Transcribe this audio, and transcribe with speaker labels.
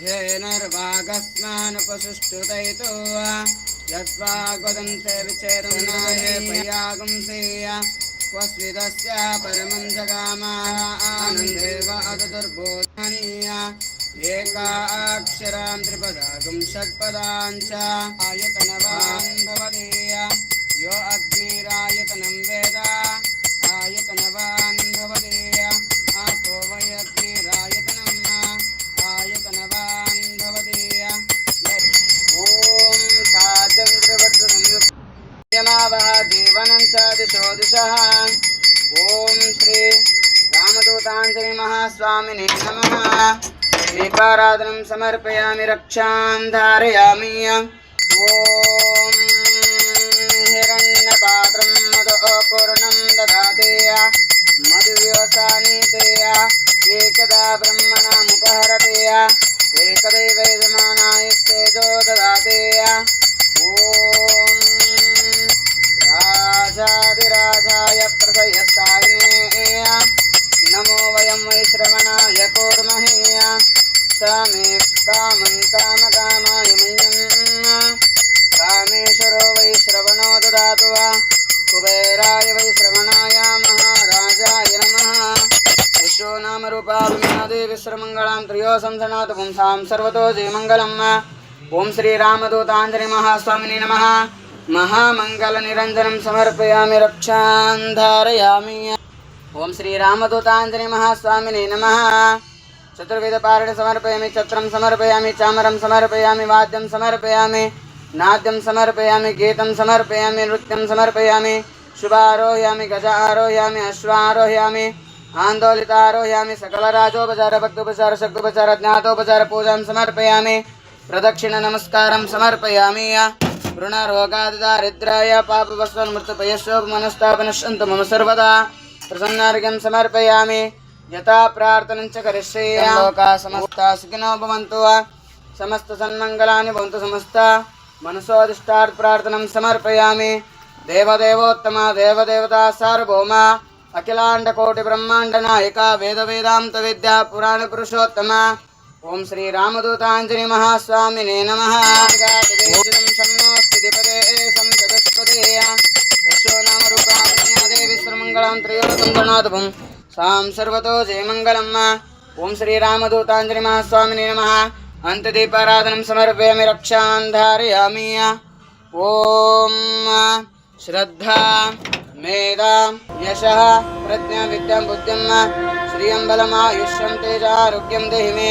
Speaker 1: धेनुर्वागस्मानुपसुष्टुतैतो यद्वाग्वदन्ते विचेतनाय पयागुंसेय स्वस्विदस्य परमं जगामः आनन्देव अदुर्बोधनीय एकाक्षरां त्रिपदागुं षट्पदाञ्च आयतनवान् भवदेय यो अग्निरायतनं वेद आयतनवान् भवदेय आपो वै अग्निरायतनम् आयतनवान् भवदेय ॐ साचन्द्रवत्संयुक्तमावः जीवनं च दिशो दिशः ॐ श्री रामदूताञ्जलि महास्वामिने नमः दीपाराधनं समर्पयामि रक्षां धारयामि ॐ हिरण्यपात्रं मदपूर्णं ददाते मधुव्यवसानीते एकदा ब्रह्मणामुपहरते एकदैव यजमानायस्तेजो ददाते ॐ राजाधिराजाय प्रसयस्तायिने नमो वयं वै श्रवणाय कूर्महे स मे कामं कामकामाय मह्यं कामेश्वरो वै श्रवणो ददातु कुबेराय वै श्रवणाय महाराजाय नमः यशो नाम रूपाभिमादेवी सर्वमङ्गलां त्रयो संसनातु पुंसां सर्वतो जयमङ्गलम् ओं श्री रामदूताञ्जलि महास्वामिने नमः महामङ्गलनिरञ्जनं समर्पयामि रक्षां धारयामि ओं श्री रामदूताञ्जलि महास्वामिने नमः चतुर्वेदपारणं समर्पयामि छत्रं समर्पयामि चामरं समर्पयामि वाद्यं समर्पयामि नाद्यं समर्पयामि गीतं समर्पयामि नृत्यं समर्पयामि शुभारोहयामि गजारोहयामि अश्वारोहयामि आन्दोलितारोहयामि सकलराजोपचार भक्तोपचार शक्तोपचार ज्ञातोपचार पूजां समर्पयामि प्रदक्षिण नमस्कारं समर्पयामि ऋणरोगादिदारिद्र्याय पापवस्वन्मृतपयशोपमनस्तापनश्यन्तु मम सर्वदा प्रसन्नार्घ्यं समर्पयामि यथा प्रार्थनं च करिष्ये लोकाः समस्ताः सुखिनो भवन्तु समस्त सन्मङ्गलानि भवन्तु समस्त मनसोऽधिष्ठार्थ प्रार्थनं समर्पयामि देवदेवोत्तमा देवदेवता सार्वभौमा अखिलाण्डकोटि ब्रह्माण्ड नायिका वेदवेदान्त विद्या पुराण पुरुषोत्तमा ओं श्री रामदूताञ्जलि महास्वामिने नमः यशो नाम रूपाभिज्ञा देवी सर्वमङ्गलां त्रयोदशं सां सर्वतो जयमङ्गलम् ओं श्री रामदूताञ्जलि महास्वामिने नमः अन्तदीपाराधनं समर्पयामि रक्षां धारयामि ॐ श्रद्धा मेधा यशः प्रज्ञा विद्यां बुद्धिं श्रियं बलमायुष्यं तेजारोग्यं देहि मे